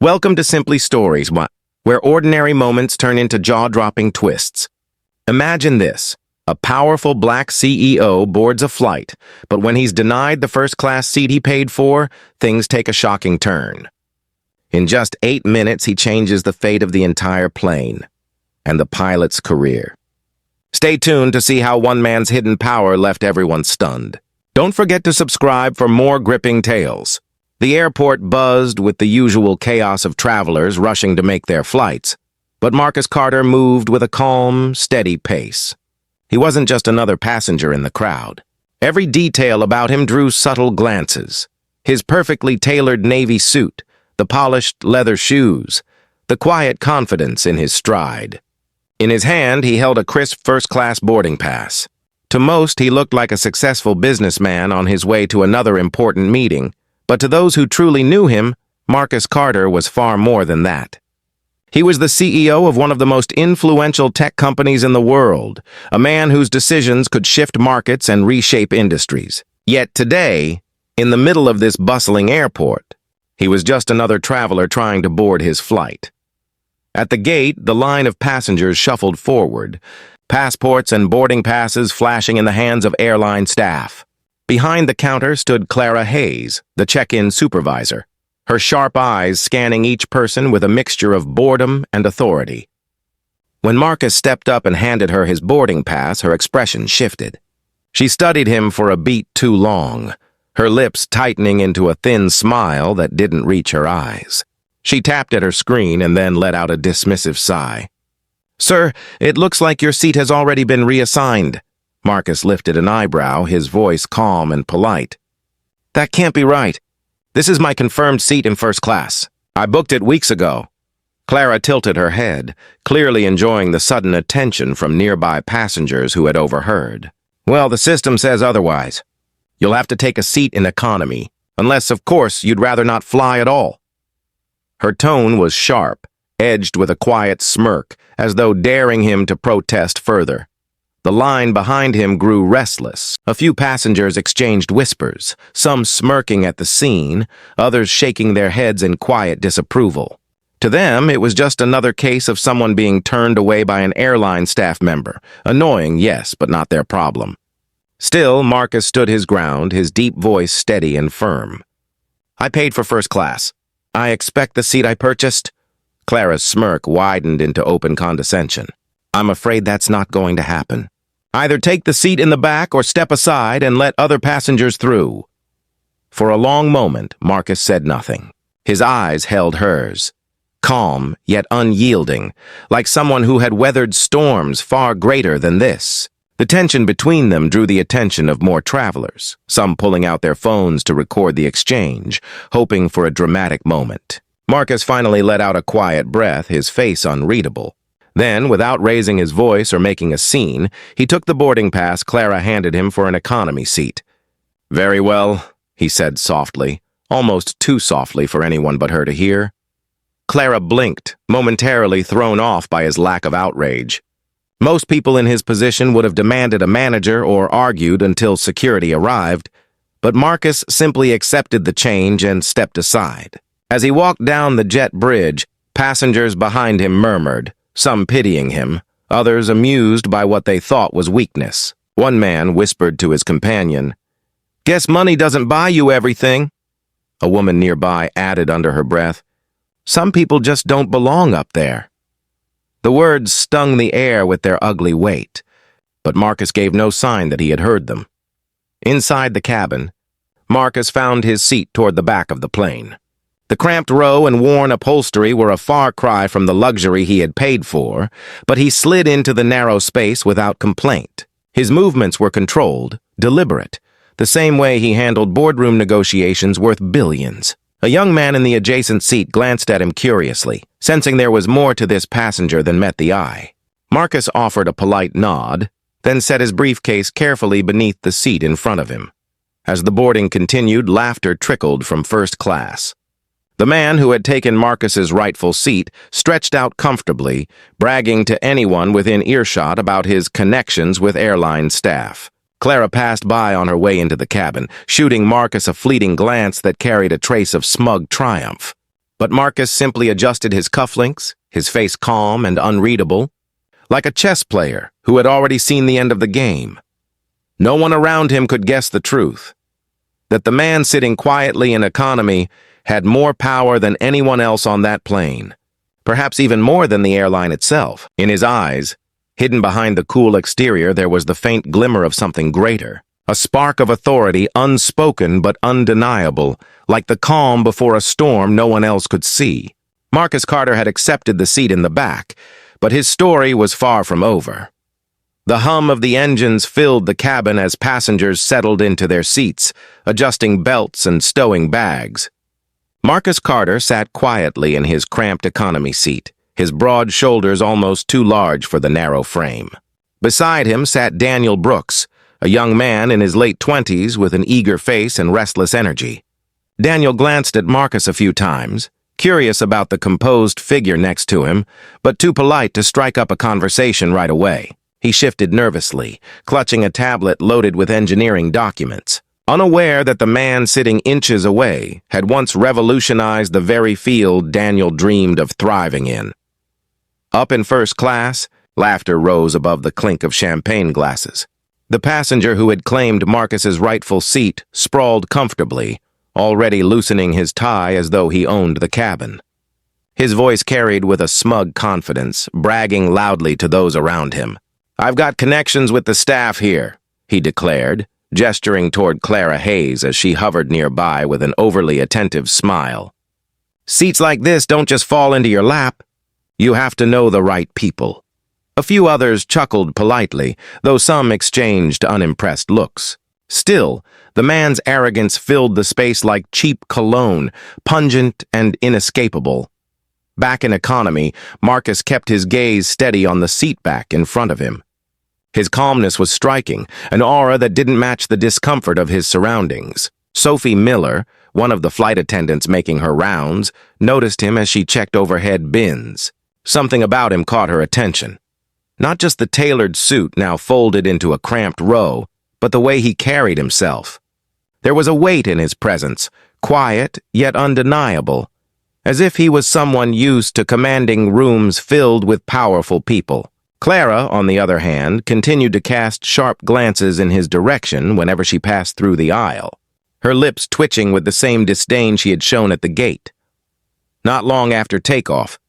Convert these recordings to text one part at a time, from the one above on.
Welcome to Simply Stories, where ordinary moments turn into jaw-dropping twists. Imagine this. A powerful black CEO boards a flight, but when he's denied the first-class seat he paid for, things take a shocking turn. In just 8 minutes, he changes the fate of the entire plane and the pilot's career. Stay tuned to see how one man's hidden power left everyone stunned. Don't forget to subscribe for more gripping tales. The airport buzzed with the usual chaos of travelers rushing to make their flights, but Marcus Carter moved with a calm, steady pace. He wasn't just another passenger in the crowd. Every detail about him drew subtle glances. His perfectly tailored navy suit, the polished leather shoes, the quiet confidence in his stride. In his hand, he held a crisp first-class boarding pass. To most, he looked like a successful businessman on his way to another important meeting, but to those who truly knew him, Marcus Carter was far more than that. He was the CEO of one of the most influential tech companies in the world, a man whose decisions could shift markets and reshape industries. Yet today, in the middle of this bustling airport, he was just another traveler trying to board his flight. At the gate, the line of passengers shuffled forward, passports and boarding passes flashing in the hands of airline staff. Behind the counter stood Clara Hayes, the check-in supervisor, her sharp eyes scanning each person with a mixture of boredom and authority. When Marcus stepped up and handed her his boarding pass, her expression shifted. She studied him for a beat too long, her lips tightening into a thin smile that didn't reach her eyes. She tapped at her screen and then let out a dismissive sigh. "Sir, it looks like your seat has already been reassigned." Marcus lifted an eyebrow, his voice calm and polite. "That can't be right. This is my confirmed seat in first class. I booked it weeks ago." Clara tilted her head, clearly enjoying the sudden attention from nearby passengers who had overheard. "Well, the system says otherwise. You'll have to take a seat in economy, unless, of course, you'd rather not fly at all." Her tone was sharp, edged with a quiet smirk, as though daring him to protest further. The line behind him grew restless. A few passengers exchanged whispers, some smirking at the scene, others shaking their heads in quiet disapproval. To them, it was just another case of someone being turned away by an airline staff member. Annoying, yes, but not their problem. Still, Marcus stood his ground, his deep voice steady and firm. "I paid for first class. I expect the seat I purchased." Clara's smirk widened into open condescension. "I'm afraid that's not going to happen. Either take the seat in the back or step aside and let other passengers through." For a long moment, Marcus said nothing. His eyes held hers, calm yet unyielding, like someone who had weathered storms far greater than this. The tension between them drew the attention of more travelers, some pulling out their phones to record the exchange, hoping for a dramatic moment. Marcus finally let out a quiet breath, his face unreadable. Then, without raising his voice or making a scene, he took the boarding pass Clara handed him for an economy seat. "Very well," he said softly, almost too softly for anyone but her to hear. Clara blinked, momentarily thrown off by his lack of outrage. Most people in his position would have demanded a manager or argued until security arrived, but Marcus simply accepted the change and stepped aside. As he walked down the jet bridge, passengers behind him murmured, some pitying him, others amused by what they thought was weakness. One man whispered to his companion, "Guess money doesn't buy you everything." A woman nearby added under her breath, "Some people just don't belong up there." The words stung the air with their ugly weight, but Marcus gave no sign that he had heard them. Inside the cabin, Marcus found his seat toward the back of the plane. The cramped row and worn upholstery were a far cry from the luxury he had paid for, but he slid into the narrow space without complaint. His movements were controlled, deliberate, the same way he handled boardroom negotiations worth billions. A young man in the adjacent seat glanced at him curiously, sensing there was more to this passenger than met the eye. Marcus offered a polite nod, then set his briefcase carefully beneath the seat in front of him. As the boarding continued, laughter trickled from first class. The man who had taken Marcus's rightful seat stretched out comfortably, bragging to anyone within earshot about his connections with airline staff. Clara passed by on her way into the cabin, shooting Marcus a fleeting glance that carried a trace of smug triumph. But Marcus simply adjusted his cufflinks, his face calm and unreadable, like a chess player who had already seen the end of the game. No one around him could guess the truth, that the man sitting quietly in economy had more power than anyone else on that plane, perhaps even more than the airline itself. In his eyes, hidden behind the cool exterior, there was the faint glimmer of something greater, a spark of authority unspoken but undeniable, like the calm before a storm no one else could see. Marcus Carter had accepted the seat in the back, but his story was far from over. The hum of the engines filled the cabin as passengers settled into their seats, adjusting belts and stowing bags. Marcus Carter sat quietly in his cramped economy seat, his broad shoulders almost too large for the narrow frame. Beside him sat Daniel Brooks, a young man in his late 20s with an eager face and restless energy. Daniel glanced at Marcus a few times, curious about the composed figure next to him, but too polite to strike up a conversation right away. He shifted nervously, clutching a tablet loaded with engineering documents, unaware that the man sitting inches away had once revolutionized the very field Daniel dreamed of thriving in. Up in first class, laughter rose above the clink of champagne glasses. The passenger who had claimed Marcus's rightful seat sprawled comfortably, already loosening his tie as though he owned the cabin. His voice carried with a smug confidence, bragging loudly to those around him. "I've got connections with the staff here," he declared, gesturing toward Clara Hayes as she hovered nearby with an overly attentive smile. "Seats like this don't just fall into your lap. You have to know the right people." A few others chuckled politely, though some exchanged unimpressed looks. Still, the man's arrogance filled the space like cheap cologne, pungent and inescapable. Back in economy, Marcus kept his gaze steady on the seat back in front of him. His calmness was striking, an aura that didn't match the discomfort of his surroundings. Sophie Miller, one of the flight attendants making her rounds, noticed him as she checked overhead bins. Something about him caught her attention. Not just the tailored suit now folded into a cramped row, but the way he carried himself. There was a weight in his presence, quiet yet undeniable, as if he was someone used to commanding rooms filled with powerful people. Clara, on the other hand, continued to cast sharp glances in his direction whenever she passed through the aisle, her lips twitching with the same disdain she had shown at the gate. Not long after takeoff,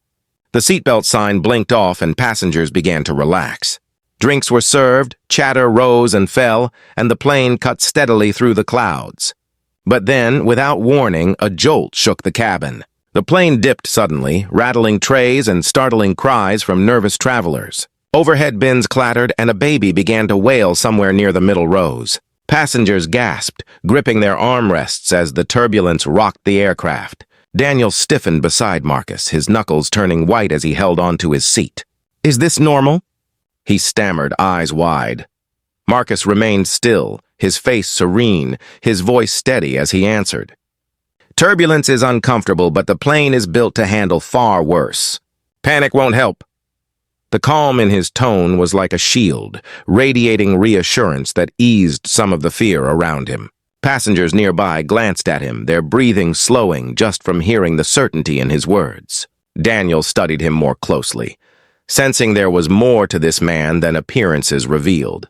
the seatbelt sign blinked off and passengers began to relax. Drinks were served, chatter rose and fell, and the plane cut steadily through the clouds. But then, without warning, a jolt shook the cabin. The plane dipped suddenly, rattling trays and startling cries from nervous travelers. Overhead bins clattered, and a baby began to wail somewhere near the middle rows. Passengers gasped, gripping their armrests as the turbulence rocked the aircraft. Daniel stiffened beside Marcus, his knuckles turning white as he held onto his seat. "Is this normal?" he stammered, eyes wide. Marcus remained still, his face serene, his voice steady as he answered. "Turbulence is uncomfortable, but the plane is built to handle far worse. Panic won't help." The calm in his tone was like a shield, radiating reassurance that eased some of the fear around him. Passengers nearby glanced at him, their breathing slowing just from hearing the certainty in his words. Daniel studied him more closely, sensing there was more to this man than appearances revealed.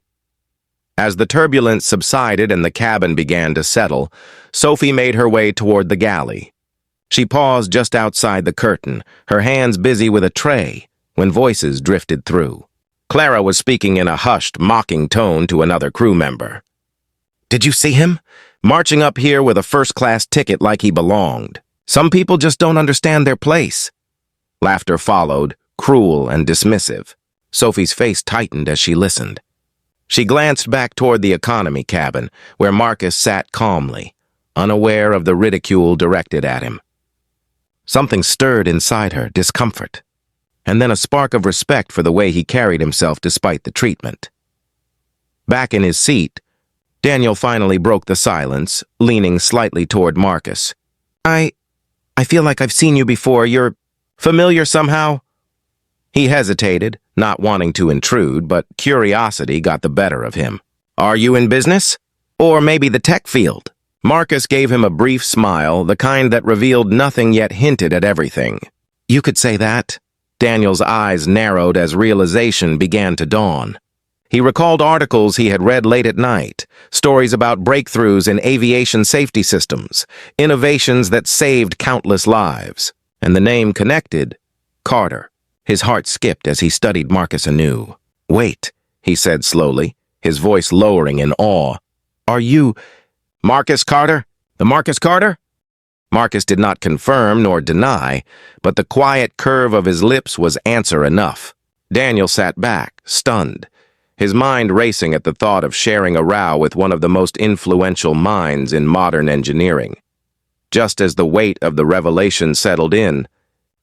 As the turbulence subsided and the cabin began to settle, Sophie made her way toward the galley. She paused just outside the curtain, her hands busy with a tray, when voices drifted through. Clara was speaking in a hushed, mocking tone to another crew member. "Did you see him? Marching up here with a first-class ticket like he belonged. Some people just don't understand their place." Laughter followed, cruel and dismissive. Sophie's face tightened as she listened. She glanced back toward the economy cabin, where Marcus sat calmly, unaware of the ridicule directed at him. Something stirred inside her, discomfort, and then a spark of respect for the way he carried himself despite the treatment. Back in his seat, Daniel finally broke the silence, leaning slightly toward Marcus. I feel like I've seen you before. You're familiar somehow?" He hesitated, not wanting to intrude, but curiosity got the better of him. "Are you in business? Or maybe the tech field?" Marcus gave him a brief smile, the kind that revealed nothing yet hinted at everything. You could say that. Daniel's eyes narrowed as realization began to dawn. He recalled articles he had read late at night, stories about breakthroughs in aviation safety systems, innovations that saved countless lives. And the name connected, Carter. His heart skipped as he studied Marcus anew. Wait, he said slowly, his voice lowering in awe. Are you Marcus Carter? The Marcus Carter? Marcus did not confirm nor deny, but the quiet curve of his lips was answer enough. Daniel sat back, stunned, his mind racing at the thought of sharing a row with one of the most influential minds in modern engineering. Just as the weight of the revelation settled in,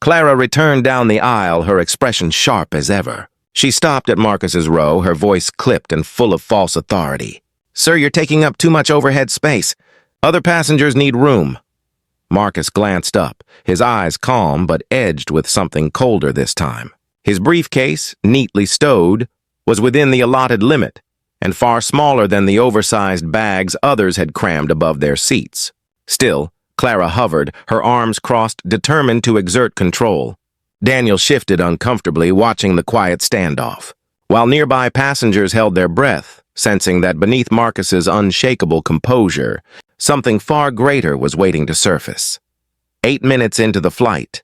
Clara returned down the aisle, her expression sharp as ever. She stopped at Marcus's row, her voice clipped and full of false authority. Sir, you're taking up too much overhead space. Other passengers need room. Marcus glanced up, his eyes calm but edged with something colder this time. His briefcase, neatly stowed, was within the allotted limit, and far smaller than the oversized bags others had crammed above their seats. Still, Clara hovered, her arms crossed, determined to exert control. Daniel shifted uncomfortably, watching the quiet standoff, while nearby passengers held their breath, sensing that beneath Marcus's unshakable composure, something far greater was waiting to surface. 8 minutes into the flight,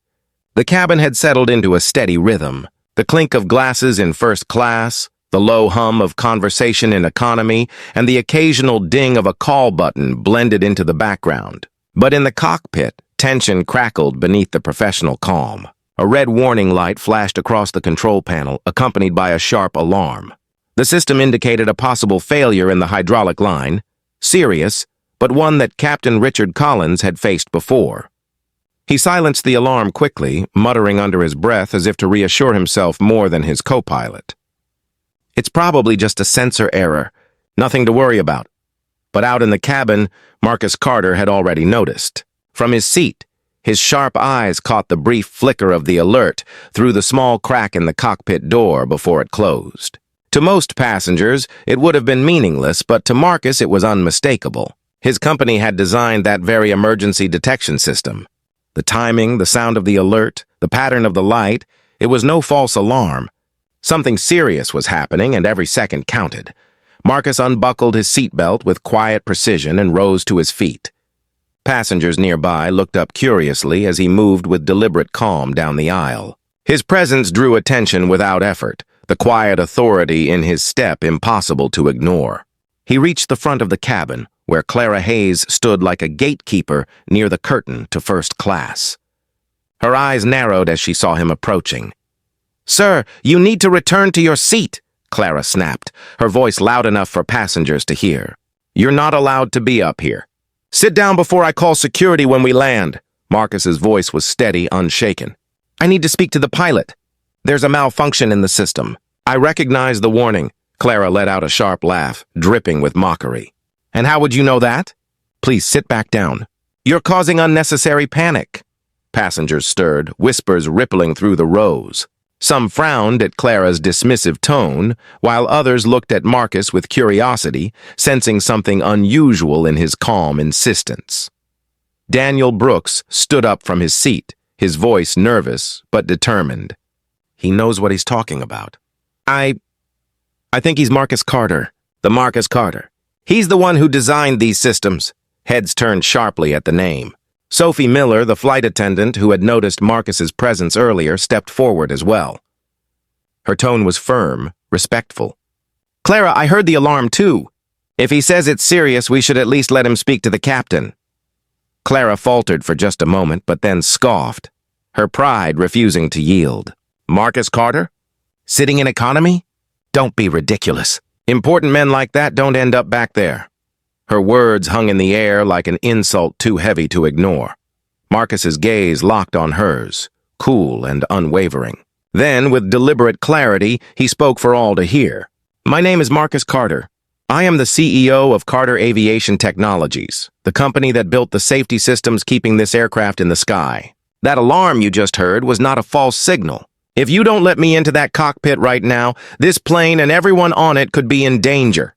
the cabin had settled into a steady rhythm. The clink of glasses in first class, the low hum of conversation in economy, and the occasional ding of a call button blended into the background. But in the cockpit, tension crackled beneath the professional calm. A red warning light flashed across the control panel, accompanied by a sharp alarm. The system indicated a possible failure in the hydraulic line, serious, but one that Captain Richard Collins had faced before. He silenced the alarm quickly, muttering under his breath as if to reassure himself more than his co-pilot. It's probably just a sensor error, nothing to worry about. But out in the cabin, Marcus Carter had already noticed. From his seat, his sharp eyes caught the brief flicker of the alert through the small crack in the cockpit door before it closed. To most passengers, it would have been meaningless, but to Marcus it was unmistakable. His company had designed that very emergency detection system. The timing, the sound of the alert, the pattern of the light, it was no false alarm. Something serious was happening, and every second counted. Marcus unbuckled his seatbelt with quiet precision and rose to his feet. Passengers nearby looked up curiously as he moved with deliberate calm down the aisle. His presence drew attention without effort, the quiet authority in his step impossible to ignore. He reached the front of the cabin, where Clara Hayes stood like a gatekeeper near the curtain to first class. Her eyes narrowed as she saw him approaching. "Sir, you need to return to your seat," Clara snapped, her voice loud enough for passengers to hear. "You're not allowed to be up here. Sit down before I call security when we land." Marcus's voice was steady, unshaken. "I need to speak to the pilot. There's a malfunction in the system." "I recognize the warning." Clara let out a sharp laugh, dripping with mockery. "And how would you know that?" "Please sit back down. You're causing unnecessary panic." Passengers stirred, whispers rippling through the rows. Some frowned at Clara's dismissive tone, while others looked at Marcus with curiosity, sensing something unusual in his calm insistence. Daniel Brooks stood up from his seat, his voice nervous but determined. "He knows what he's talking about. I think he's Marcus Carter, the Marcus Carter. He's the one who designed these systems." Heads turned sharply at the name. Sophie Miller, the flight attendant who had noticed Marcus's presence earlier, stepped forward as well. Her tone was firm, respectful. "Clara, I heard the alarm too. If he says it's serious, we should at least let him speak to the captain." Clara faltered for just a moment, but then scoffed, her pride refusing to yield. "Marcus Carter? Sitting in economy? Don't be ridiculous. Important men like that don't end up back there." Her words hung in the air like an insult too heavy to ignore. Marcus's gaze locked on hers, cool and unwavering. Then, with deliberate clarity, he spoke for all to hear. "My name is Marcus Carter. I am the CEO of Carter Aviation Technologies, the company that built the safety systems keeping this aircraft in the sky. That alarm you just heard was not a false signal. If you don't let me into that cockpit right now, this plane and everyone on it could be in danger."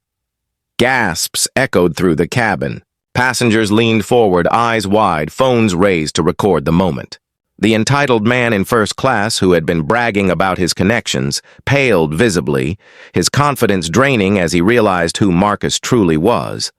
Gasps echoed through the cabin. Passengers leaned forward, eyes wide, phones raised to record the moment. The entitled man in first class, who had been bragging about his connections, paled visibly, his confidence draining as he realized who Marcus truly was.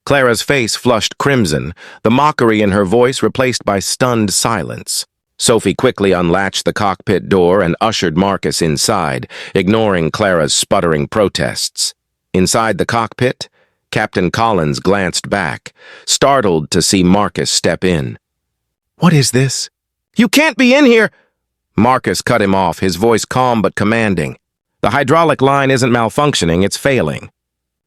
Clara's face flushed crimson, the mockery in her voice replaced by stunned silence. Sophie quickly unlatched the cockpit door and ushered Marcus inside, ignoring Clara's sputtering protests. Inside the cockpit, Captain Collins glanced back, startled to see Marcus step in. "What is this? You can't be in here!" Marcus cut him off, his voice calm but commanding. "The hydraulic line isn't malfunctioning, it's failing.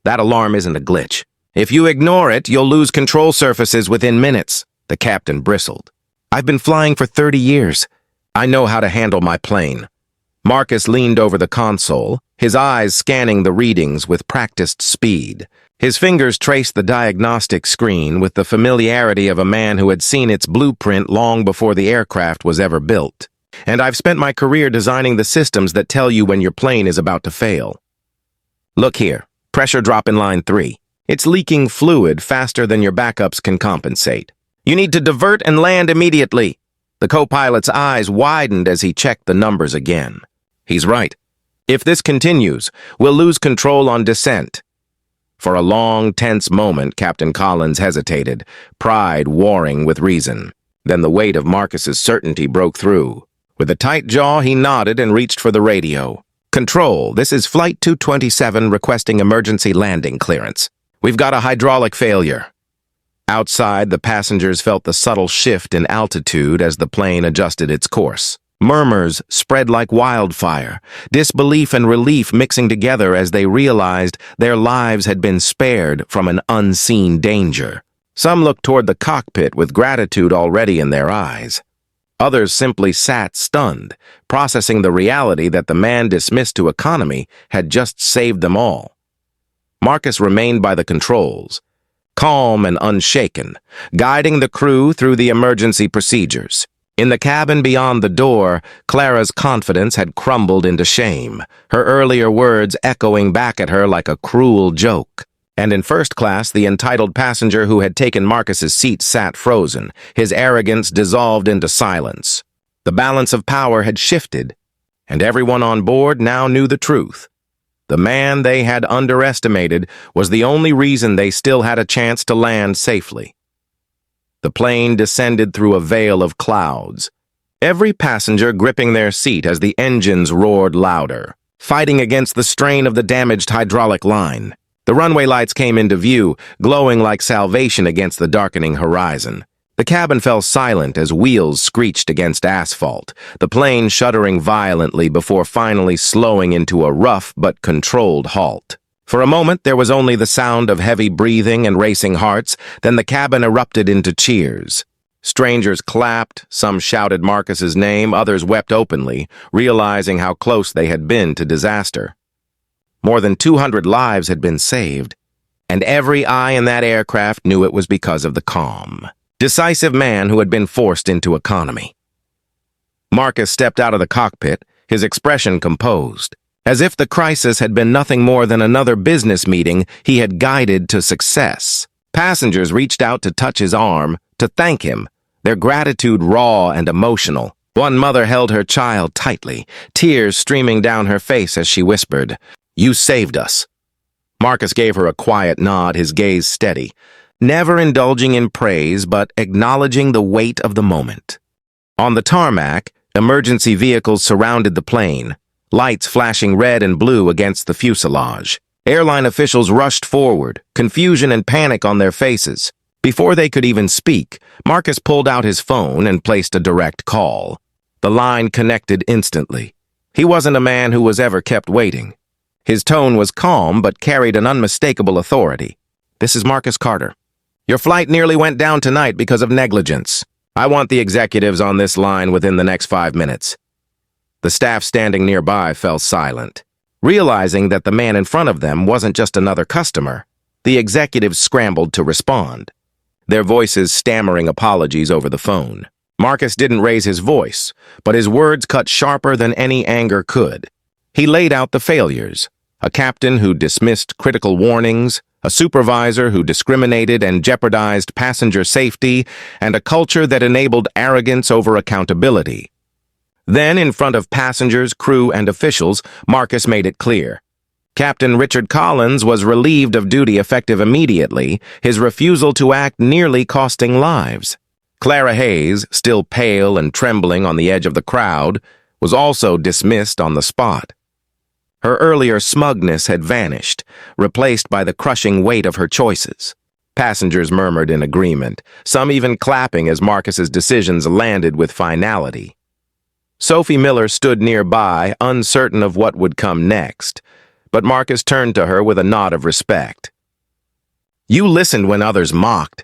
That alarm isn't a glitch. If you ignore it, you'll lose control surfaces within minutes." The captain bristled. "I've been flying for 30 years. I know how to handle my plane." Marcus leaned over the console, his eyes scanning the readings with practiced speed. His fingers traced the diagnostic screen with the familiarity of a man who had seen its blueprint long before the aircraft was ever built. "And I've spent my career designing the systems that tell you when your plane is about to fail. Look here, pressure drop in line 3. It's leaking fluid faster than your backups can compensate. You need to divert and land immediately." The co-pilot's eyes widened as he checked the numbers again. "He's right. If this continues, we'll lose control on descent." For a long, tense moment, Captain Collins hesitated, pride warring with reason. Then the weight of Marcus's certainty broke through. With a tight jaw, he nodded and reached for the radio. "Control, this is Flight 227 requesting emergency landing clearance. We've got a hydraulic failure." Outside, the passengers felt the subtle shift in altitude as the plane adjusted its course. Murmurs spread like wildfire, disbelief and relief mixing together as they realized their lives had been spared from an unseen danger. Some looked toward the cockpit with gratitude already in their eyes. Others simply sat stunned, processing the reality that the man dismissed to economy had just saved them all. Marcus remained by the controls, calm and unshaken, guiding the crew through the emergency procedures. In the cabin beyond the door, Clara's confidence had crumbled into shame, her earlier words echoing back at her like a cruel joke. And in first class, the entitled passenger who had taken Marcus's seat sat frozen, his arrogance dissolved into silence. The balance of power had shifted, and everyone on board now knew the truth. The man they had underestimated was the only reason they still had a chance to land safely. The plane descended through a veil of clouds, every passenger gripping their seat as the engines roared louder, fighting against the strain of the damaged hydraulic line. The runway lights came into view, glowing like salvation against the darkening horizon. The cabin fell silent as wheels screeched against asphalt, the plane shuddering violently before finally slowing into a rough but controlled halt. For a moment, there was only the sound of heavy breathing and racing hearts, then the cabin erupted into cheers. Strangers clapped, some shouted Marcus's name, others wept openly, realizing how close they had been to disaster. More than 200 lives had been saved, and every eye in that aircraft knew it was because of the calm, decisive man who had been forced into economy. Marcus stepped out of the cockpit, his expression composed. As if the crisis had been nothing more than another business meeting he had guided to success. Passengers reached out to touch his arm, to thank him, their gratitude raw and emotional. One mother held her child tightly, tears streaming down her face as she whispered, "You saved us." Marcus gave her a quiet nod, his gaze steady, never indulging in praise but acknowledging the weight of the moment. On the tarmac, emergency vehicles surrounded the plane, lights flashing red and blue against the fuselage. Airline officials rushed forward, confusion and panic on their faces. Before they could even speak, Marcus pulled out his phone and placed a direct call. The line connected instantly. He wasn't a man who was ever kept waiting. His tone was calm but carried an unmistakable authority. "This is Marcus Carter. Your flight nearly went down tonight because of negligence. I want the executives on this line within the next 5 minutes." The staff standing nearby fell silent. Realizing that the man in front of them wasn't just another customer, the executives scrambled to respond, their voices stammering apologies over the phone. Marcus didn't raise his voice, but his words cut sharper than any anger could. He laid out the failures, a captain who dismissed critical warnings, a supervisor who discriminated and jeopardized passenger safety, and a culture that enabled arrogance over accountability. Then, in front of passengers, crew, and officials, Marcus made it clear. Captain Richard Collins was relieved of duty effective immediately, his refusal to act nearly costing lives. Clara Hayes, still pale and trembling on the edge of the crowd, was also dismissed on the spot. Her earlier smugness had vanished, replaced by the crushing weight of her choices. Passengers murmured in agreement, some even clapping as Marcus's decisions landed with finality. Sophie Miller stood nearby, uncertain of what would come next, but Marcus turned to her with a nod of respect. "You listened when others mocked.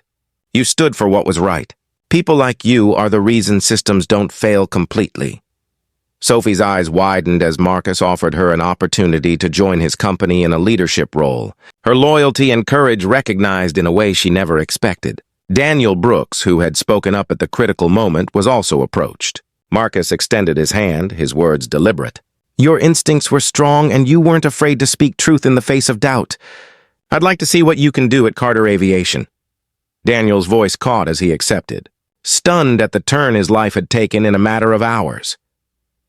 You stood for what was right. People like you are the reason systems don't fail completely." Sophie's eyes widened as Marcus offered her an opportunity to join his company in a leadership role, her loyalty and courage recognized in a way she never expected. Daniel Brooks, who had spoken up at the critical moment, was also approached. Marcus extended his hand, his words deliberate. "Your instincts were strong and you weren't afraid to speak truth in the face of doubt. I'd like to see what you can do at Carter Aviation." Daniel's voice caught as he accepted, stunned at the turn his life had taken in a matter of hours.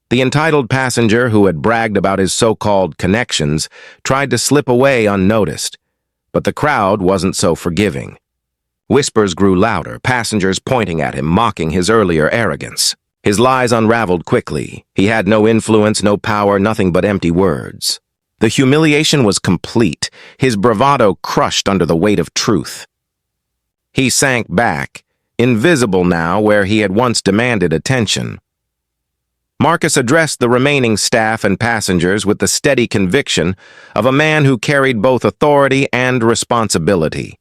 The entitled passenger who had bragged about his so-called connections tried to slip away unnoticed, but the crowd wasn't so forgiving. Whispers grew louder, passengers pointing at him, mocking his earlier arrogance. His lies unraveled quickly. He had no influence, no power, nothing but empty words. The humiliation was complete, his bravado crushed under the weight of truth. He sank back, invisible now where he had once demanded attention. Marcus addressed the remaining staff and passengers with the steady conviction of a man who carried both authority and responsibility.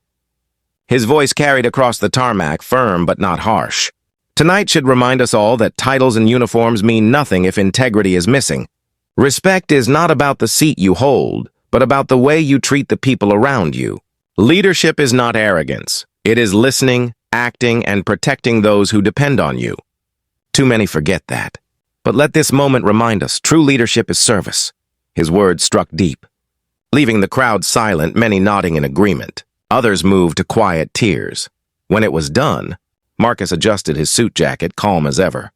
His voice carried across the tarmac, firm but not harsh. "Tonight should remind us all that titles and uniforms mean nothing if integrity is missing. Respect is not about the seat you hold, but about the way you treat the people around you. Leadership is not arrogance. It is listening, acting, and protecting those who depend on you. Too many forget that. But let this moment remind us, true leadership is service." His words struck deep, leaving the crowd silent, many nodding in agreement. Others moved to quiet tears. When it was done, Marcus adjusted his suit jacket, calm as ever.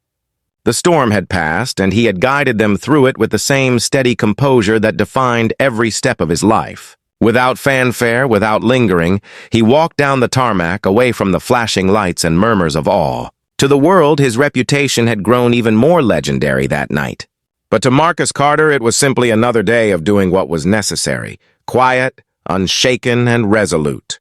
The storm had passed, and he had guided them through it with the same steady composure that defined every step of his life. Without fanfare, without lingering, he walked down the tarmac, away from the flashing lights and murmurs of awe. To the world, his reputation had grown even more legendary that night. But to Marcus Carter, it was simply another day of doing what was necessary, quiet, unshaken, and resolute.